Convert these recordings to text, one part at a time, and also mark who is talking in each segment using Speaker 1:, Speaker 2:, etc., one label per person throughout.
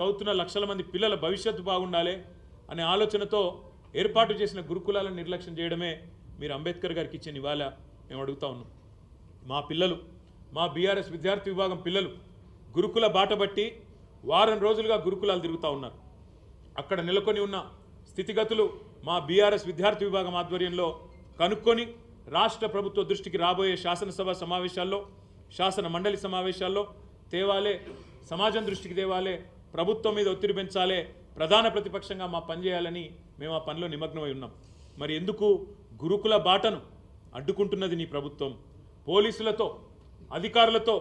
Speaker 1: చదువుతున్న లక్షల మంది పిల్లల భవిష్యత్తు బాగుండాలి అనే ఆలోచనతో ఏర్పాటు చేసిన గురుకులాలను నిర్లక్ష్యం చేయడమే మీరు అంబేద్కర్ గారికి ఇచ్చే నివాళ మేము అడుగుతా ఉన్నాం. మా పిల్లలు, మా బీఆర్ఎస్ విద్యార్థి విభాగం పిల్లలు గురుకుల బాట బట్టి వారం రోజులుగా గురుకులాలు తిరుగుతూ ఉన్నారు. అక్కడ నెలకొని ఉన్న స్థితిగతులు మా బీఆర్ఎస్ విద్యార్థి విభాగం ఆధ్వర్యంలో కనుక్కొని రాష్ట్ర ప్రభుత్వ దృష్టికి రాబోయే శాసనసభ సమావేశాల్లో, శాసన మండలి సమావేశాల్లో తేవాలే, సమాజం దృష్టికి తేవాలే, ప్రభుత్వం మీద ఒత్తిడి పెంచాలే, ప్రధాన ప్రతిపక్షంగా మా పనిచేయాలని మేము ఆ పనిలో నిమగ్నమై ఉన్నాం. మరి ఎందుకు గురుకుల బాటను అడ్డుకుంటున్నది నీ ప్రభుత్వం? పోలీసులతో, అధికారులతో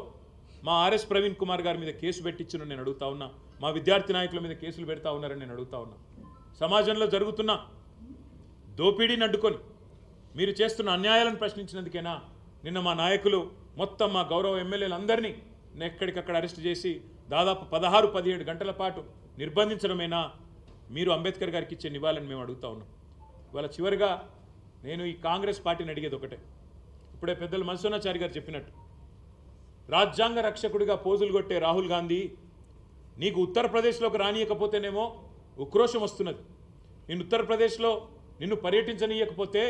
Speaker 1: మా ఆర్ఎస్ ప్రవీణ్ కుమార్ గారి మీద కేసు పెట్టించును నేను అడుగుతా ఉన్నా. మా విద్యార్థి నాయకుల మీద కేసులు పెడతా ఉన్నారని నేను అడుగుతా ఉన్నా. సమాజంలో జరుగుతున్న దోపిడీని అడ్డుకొని మీరు చేస్తున్న అన్యాయాలను ప్రశ్నించినందుకేనా నిన్న మా నాయకులు మొత్తం మా గౌరవ ఎమ్మెల్యేలందరినీ ఎక్కడికక్కడ అరెస్ట్ చేసి దాదాపు 16-17 గంటల పాటు నిర్బంధించడమేనా మీరు అంబేద్కర్ గారికి ఇచ్చే నివాళని మేము అడుగుతా ఉన్నాం. ఇవాళ చివరిగా నేను ఈ కాంగ్రెస్ పార్టీని అడిగేది ఒకటే. ఇప్పుడే పెద్దలు మధుసూదనాచారి గారు చెప్పినట్టు రాజ్యాంగ రక్షకుడిగా పోజులు కొట్టే రాహుల్ గాంధీ నీకు ఉత్తరప్రదేశ్లోకి రానియకపోతేనేమో ఉక్రోషం వస్తున్నది. నేను ఉత్తరప్రదేశ్లో నిన్ను పర్యటించనీయకపోతే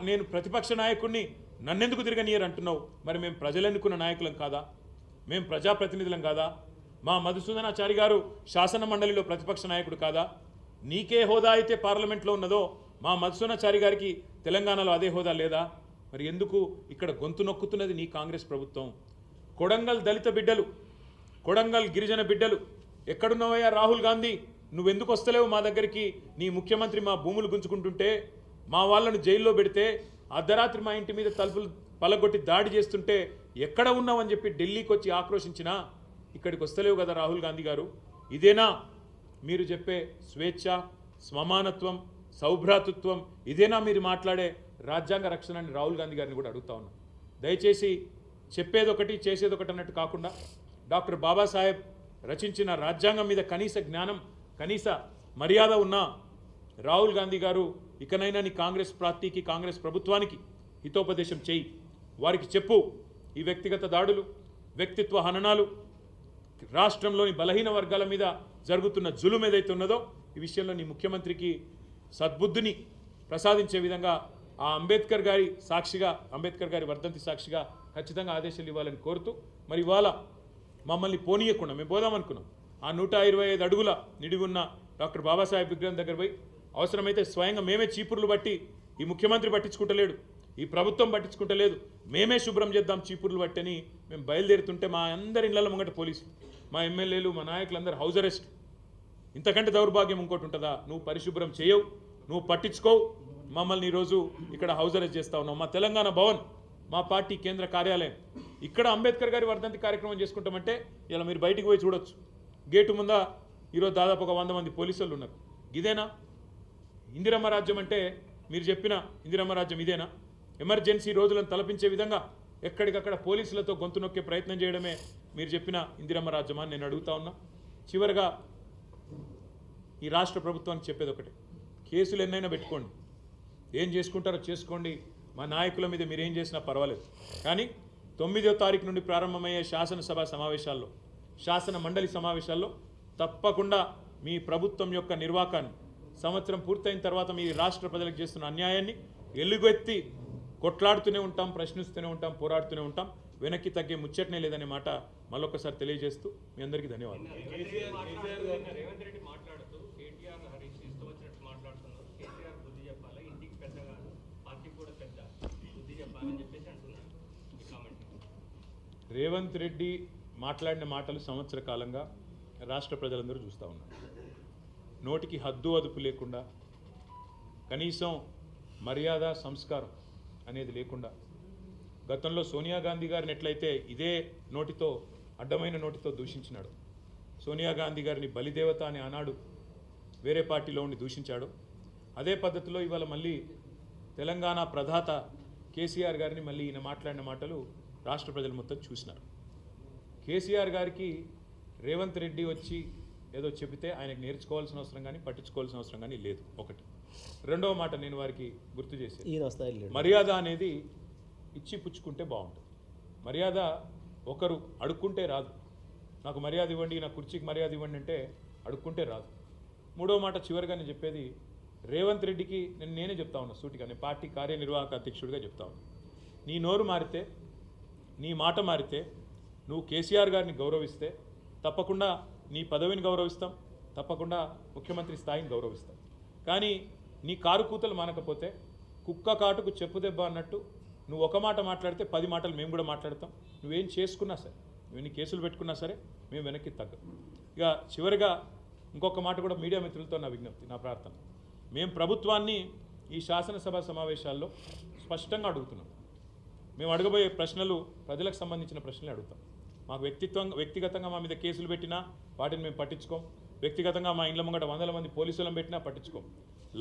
Speaker 1: నేను ప్రతిపక్ష నాయకుడిని నన్నెందుకు తిరగనీయరు అంటున్నావు. మరి మేము ప్రజలు ఎన్నుకున్న నాయకులం కాదా? మేము ప్రజాప్రతినిధులం కాదా? మా మధుసూదనాచారి గారు శాసన మండలిలో ప్రతిపక్ష నాయకుడు కాదా? నీకే హోదా అయితే పార్లమెంట్లో ఉన్నదో మా మధుసూదనాచారి గారికి తెలంగాణలో అదే హోదా లేదా? మరి ఎందుకు ఇక్కడ గొంతు నొక్కుతున్నది నీ కాంగ్రెస్ ప్రభుత్వం? కొడంగల్ దళిత బిడ్డలు, కొడంగల్ గిరిజన బిడ్డలు ఎక్కడున్నావయ్యా రాహుల్ గాంధీ? నువ్వెందుకు వస్తలేవు మా దగ్గరికి? నీ ముఖ్యమంత్రి మా భూములు గుంజుకుంటుంటే, మా వాళ్ళను జైల్లో పెడితే, అర్ధరాత్రి మా ఇంటి మీద తలుపులు పలగొట్టి దాడి చేస్తుంటే ఎక్కడ ఉన్నావని చెప్పి ఢిల్లీకి వచ్చి ఆక్రోశించినా ఇక్కడికి వస్తలేవు కదా రాహుల్ గాంధీ గారు? ఇదేనా మీరు చెప్పే స్వేచ్ఛ, సమానత్వం, సౌభ్రాతృత్వం? ఇదేనా మీరు మాట్లాడే రాజ్యాంగ రక్షణ అని రాహుల్ గాంధీ గారిని కూడా అడుగుతా ఉన్నాం. దయచేసి చెప్పేదొకటి చేసేదొకటి అన్నట్టు కాకుండా డాక్టర్ బాబాసాహెబ్ రచించిన రాజ్యాంగం మీద కనీస జ్ఞానం, కనీస మర్యాద ఉన్న రాహుల్ గాంధీ గారు ఇకనైనా నీ కాంగ్రెస్ పార్టీకి, కాంగ్రెస్ ప్రభుత్వానికి హితోపదేశం చేయి. వారికి చెప్పు, ఈ వ్యక్తిగత దాడులు, వ్యక్తిత్వ హననాలు, రాష్ట్రంలోని బలహీన వర్గాల మీద జరుగుతున్న జులుం ఏదైతే ఉన్నదో ఈ విషయంలో నీ ముఖ్యమంత్రికి సద్బుద్ధిని ప్రసాదించే విధంగా ఆ అంబేద్కర్ గారి సాక్షిగా, అంబేద్కర్ గారి వర్ధంతి సాక్షిగా ఖచ్చితంగా ఆదేశాలు ఇవ్వాలని కోరుతూ, మరి ఇవాళ మమ్మల్ని పోనీయకుండా మేము పోదామనుకున్నాం. ఆ 125 అడుగుల నిడివి ఉన్న డాక్టర్ బాబాసాహెబ్ విగ్రహం దగ్గర పోయి అవసరమైతే స్వయంగా మేమే చీపుర్లు బట్టి, ఈ ముఖ్యమంత్రి పట్టించుకుంటలేడు, ఈ ప్రభుత్వం పట్టించుకుంటలేదు, మేమే శుభ్రం చేద్దాం చీపుర్లు బట్టని మేము బయలుదేరుతుంటే మా అందరి ఇళ్ల ముంగట పోలీసులు, మా ఎమ్మెల్యేలు, మా నాయకులందరూ హౌస్ అరెస్ట్. ఇంతకంటే దౌర్భాగ్యం ఇంకోటి ఉంటుందా? నువ్వు పరిశుభ్రం చేయవు, నువ్వు పట్టించుకోవు, మమ్మల్ని ఈరోజు ఇక్కడ హౌస్ అరెస్ట్ చేస్తూ ఉన్నావు. మా తెలంగాణ భవన్, మా పార్టీ కేంద్ర కార్యాలయం, ఇక్కడ అంబేద్కర్ గారి వర్ధంతి కార్యక్రమం చేసుకుంటామంటే ఇలా మీరు బయటికి పోయి చూడొచ్చు. గేటు ముందా ఈరోజు దాదాపు ఒక 100 మంది పోలీసులు ఉన్నారు. ఇదేనా ఇందిరమ్మ రాజ్యం అంటే? మీరు చెప్పిన ఇందిరమ్మ రాజ్యం ఇదేనా? ఎమర్జెన్సీ రోజులను తలపించే విధంగా ఎక్కడికక్కడ పోలీసులతో గొంతు నొక్కే ప్రయత్నం చేయడమే మీరు చెప్పిన ఇందిరమ్మ రాజ్యమా అని నేను అడుగుతా ఉన్నా. చివరిగా ఈ రాష్ట్ర ప్రభుత్వానికి చెప్పేది ఒకటే, కేసులు ఎన్నైనా పెట్టుకోండి, ఏం చేసుకుంటారో చేసుకోండి, మా నాయకుల మీద మీరు ఏం చేసినా పర్వాలేదు. కానీ 9వ తారీఖు నుండి ప్రారంభమయ్యే శాసనసభ సమావేశాల్లో, శాసన మండలి సమావేశాల్లో తప్పకుండా మీ ప్రభుత్వం యొక్క నిర్వాకాన్ని, సంవత్సరం పూర్తయిన తర్వాత మీ రాష్ట్ర ప్రజలకు చేస్తున్న అన్యాయాన్ని ఎలుగెత్తి కొట్లాడుతూనే ఉంటాం, ప్రశ్నిస్తూనే ఉంటాం, పోరాడుతూనే ఉంటాం. వెనక్కి తగ్గే ముచ్చటనే లేదనే మాట మళ్ళొక్కసారి తెలియజేస్తూ మీ అందరికీ ధన్యవాదాలు. రేవంత్ రెడ్డి మాట్లాడిన మాటలు సంవత్సర కాలంగా రాష్ట్ర ప్రజలందరూ చూస్తూ ఉన్నారు. నోటికి హద్దు అదుపు లేకుండా, కనీసం మర్యాద సంస్కారం అనేది లేకుండా, గతంలో సోనియా గాంధీ గారిని ఎట్లయితే ఇదే నోటితో, అడ్డమైన నోటితో దూషించినాడు, సోనియా గాంధీ గారిని బలిదేవత అని ఆనాడు వేరే పార్టీలో ఉండి దూషించాడు, అదే పద్ధతిలో ఇవాళ మళ్ళీ తెలంగాణ ప్రధాత కేసీఆర్ గారిని మళ్ళీ ఈయన మాట్లాడిన మాటలు రాష్ట్ర ప్రజలు మొత్తం చూసినారు. కేసీఆర్ గారికి రేవంత్ రెడ్డి వచ్చి ఏదో చెబితే ఆయనకు నేర్చుకోవాల్సిన అవసరం కానీ పట్టించుకోవాల్సిన అవసరం కానీ లేదు. ఒకటి. రెండవ మాట నేను వారికి గుర్తు చేసేది, మర్యాద అనేది ఇచ్చి పుచ్చుకుంటే బాగుంటుంది. మర్యాద ఒకరు అడుక్కుంటే రాదు, నాకు మర్యాద ఇవ్వండి, నా కుర్చీకి మర్యాద ఇవ్వండి అంటే అడుక్కుంటే రాదు. మూడో మాట చివరిగా నేను చెప్పేది, రేవంత్ రెడ్డికి నేనే చెప్తా ఉన్నా సూటిగా, నేను పార్టీ కార్యనిర్వాహక అధ్యక్షుడిగా చెప్తా ఉన్నా, నీ నోరు మారితే, నీ మాట మారితే, నువ్వు కేసీఆర్ గారిని గౌరవిస్తే తప్పకుండా నీ పదవిని గౌరవిస్తాం, తప్పకుండా ముఖ్యమంత్రి స్థాయిని గౌరవిస్తాం. కానీ నీ కారు కూతలు మానకపోతే కుక్క కాటుకు చెప్పు దెబ్బ అన్నట్టు నువ్వు ఒక మాట మాట్లాడితే 10 మాటలు మేము కూడా మాట్లాడతాం. నువ్వేం చేసుకున్నా సరే, నువ్వు ఎన్ని కేసులు పెట్టుకున్నా సరే మేము వెనక్కి తగ్గం. ఇక చివరిగా ఇంకొక మాట కూడా మీడియా మిత్రులతో నా విజ్ఞప్తి, నా ప్రార్థన, మేము ప్రభుత్వాన్ని ఈ శాసనసభ సమావేశాల్లో స్పష్టంగా అడుగుతున్నాం. మేము అడగబోయే ప్రశ్నలు ప్రజలకు సంబంధించిన ప్రశ్నలే అడుగుతాం. మాకు వ్యక్తిగతంగా మా మీద కేసులు పెట్టినా వాటిని మేము పట్టించుకోం. వ్యక్తిగతంగా మా ఇండ్ల ముంగట 100 మంది పోలీసులను పెట్టినా పట్టించుకోం.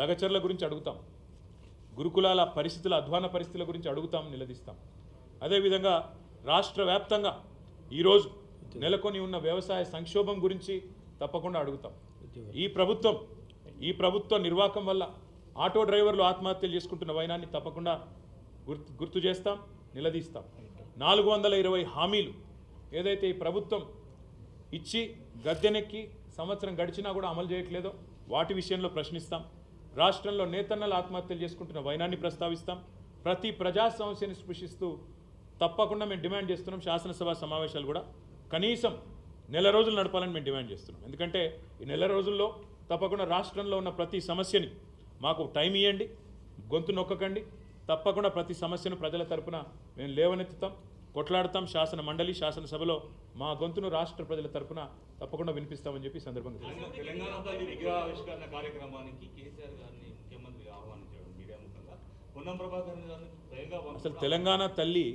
Speaker 1: లగచర్ల గురించి అడుగుతాం, గురుకులాల పరిస్థితుల అధ్వాన పరిస్థితుల గురించి అడుగుతాం, నిలదీస్తాం. అదేవిధంగా రాష్ట్ర వ్యాప్తంగా ఈరోజు నెలకొని ఉన్న వ్యవసాయ సంక్షోభం గురించి తప్పకుండా అడుగుతాం. ఈ ప్రభుత్వ నిర్వాహకం వల్ల ఆటో డ్రైవర్లు ఆత్మహత్యలు చేసుకుంటున్న వైనాన్ని తప్పకుండా గుర్తు చేస్తాం, నిలదీస్తాం. 420 హామీలు ఏదైతే ఈ ప్రభుత్వం ఇచ్చి గద్దెనెక్కి సంవత్సరం గడిచినా కూడా అమలు చేయట్లేదో వాటి విషయంలో ప్రశ్నిస్తాం. రాష్ట్రంలో నేతన్నలు ఆత్మహత్యలు చేసుకుంటున్న వైనాన్ని ప్రస్తావిస్తాం. ప్రతి ప్రజా సమస్యని స్పృశిస్తూ తప్పకుండా మేము డిమాండ్ చేస్తున్నాం. శాసనసభ సమావేశాలు కూడా కనీసం నెల రోజులు నడపాలని మేము డిమాండ్ చేస్తున్నాం. ఎందుకంటే ఈ నెల రోజుల్లో తప్పకుండా రాష్ట్రంలో ఉన్న ప్రతి సమస్యని మాకు టైం ఇవ్వండి, గొంతు నొక్కకండి. తప్పకుండా ప్రతి సమస్యను ప్రజల తరపున మేము లేవనెత్తుతాం, కొట్లాడతాం. శాసన మండలి, శాసనసభలో మా గొంతును రాష్ట్ర ప్రజల తరపున తప్పకుండా వినిపిస్తామని చెప్పి సందర్భంగా
Speaker 2: తెలంగాణలో విగ్రహ ఆవిష్కరణ కార్యక్రమానికి కేసీఆర్ గారిని ముఖ్యమంత్రి ఆహ్వానించడం మీడియా ముఖంగా పొన్నం ప్రభాకర్ గారిని
Speaker 1: అసలు తెలంగాణ తల్లి